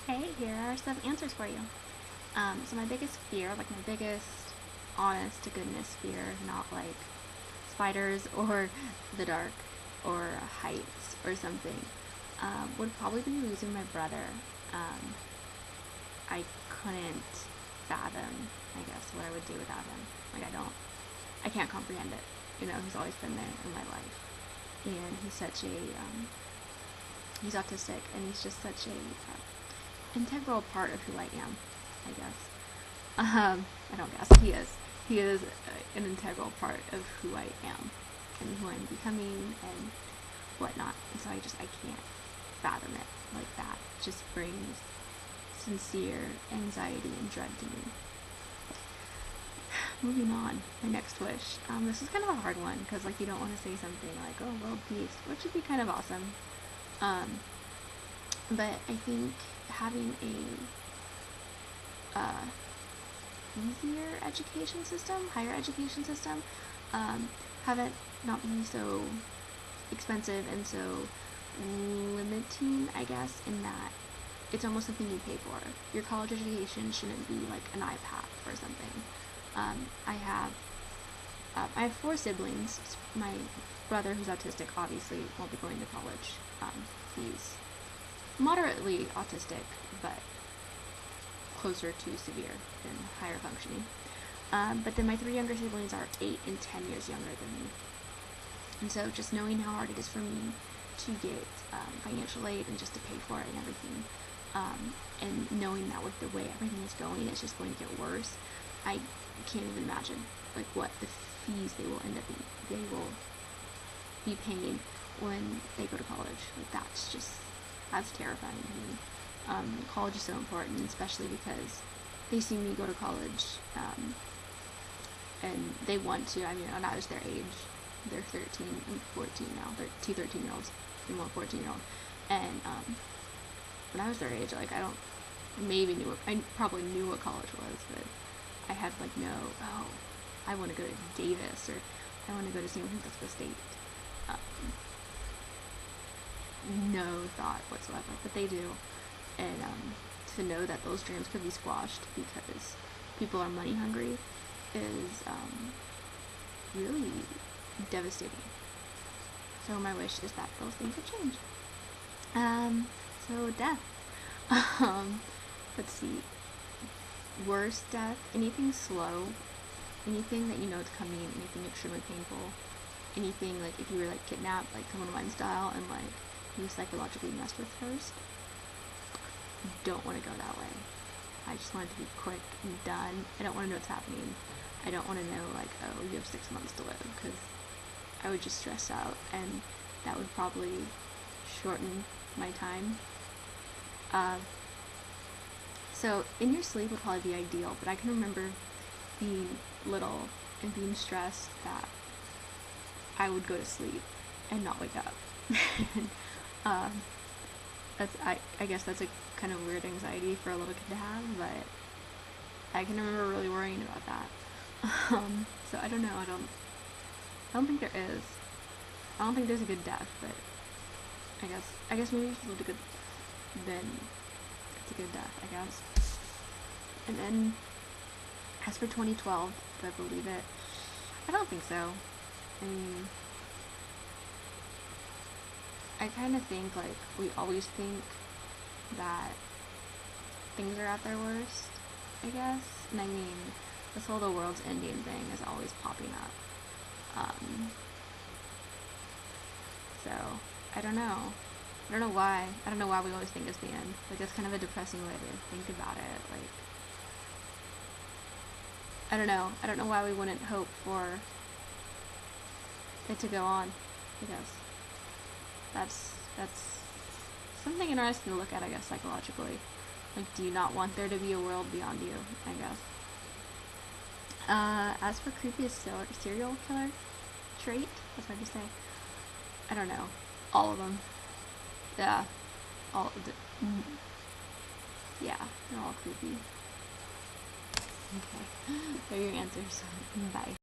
Okay, here are some answers for you. So my biggest fear, like my biggest honest to goodness fear, not like spiders or the dark or heights or something, would probably be losing my brother. I couldn't fathom, I guess, what I would do without him. Like I can't comprehend it. You know, he's always been there in my life, and he's autistic, and he's just such a integral part of who I am, I guess. I don't guess, he is. He is an integral part of who I am and who I'm becoming and whatnot. And so I can't fathom it like that. It just brings sincere anxiety and dread to me. Moving on, my next wish. This is kind of a hard one because like you don't want to say something like, oh, world peace, which would be kind of awesome. But I think having a easier education system, higher education system, have it not be so expensive and so limiting, I guess, in that it's almost something you pay for. Your college education shouldn't be like an iPad or something. I have 4 siblings. My brother, who's autistic, obviously won't be going to college. He's moderately autistic, but closer to severe than higher functioning. But then my 3 younger siblings are 8 and 10 years younger than me. And so just knowing how hard it is for me to get financial aid and just to pay for it and everything, and knowing that with the way everything is going, it's just going to get worse, I can't even imagine like what the fees they will end up they will be paying when they go to college. Like that's terrifying to me. College is so important, especially because they see me go to college, and they want to. I mean, when I was their age, they're 13 and 14 now. They're 2 13-year-olds and 1 14-year-old. And when I was their age, like I probably knew what college was, but I had like I want to go to Davis, or I want to go to San Francisco State. No thought whatsoever, but they do. And to know that those dreams could be squashed because people are money hungry is really devastating. So my wish is that those things would change. So death. Let's see. Worst death, anything slow, anything that you know is coming, anything extremely painful, anything like if you were like kidnapped, like Criminal Minds style, and like you psychologically messed with first. Don't want to go that way. I just want it to be quick and done. I don't want to know what's happening. I don't want to know like, oh, you have 6 months to live, because I would just stress out, and that would probably shorten my time. So in your sleep would probably be ideal, but I can remember being little and being stressed that I would go to sleep and not wake up. I guess that's a kind of weird anxiety for a little kid to have, but I can remember really worrying about that. So I don't know. I don't think there is. I don't think there's a good death, but I guess maybe if you lived a good, then it's a good death, I guess. And then as for 2012, do I believe it? I don't think so. I mean, I kind of think like we always think that things are at their worst, I guess. And I mean, this whole the world's ending thing is always popping up. So I don't know. I don't know why. I don't know why we always think it's the end. Like that's kind of a depressing way to think about it. Like I don't know. I don't know why we wouldn't hope for it to go on. I guess that's something interesting to look at, I guess, psychologically. Like, do you not want there to be a world beyond you, I guess. As for creepiest serial killer trait, that's hard to say. I don't know. All of them. Yeah. Yeah, they're all creepy. Okay. There are your answers. Bye.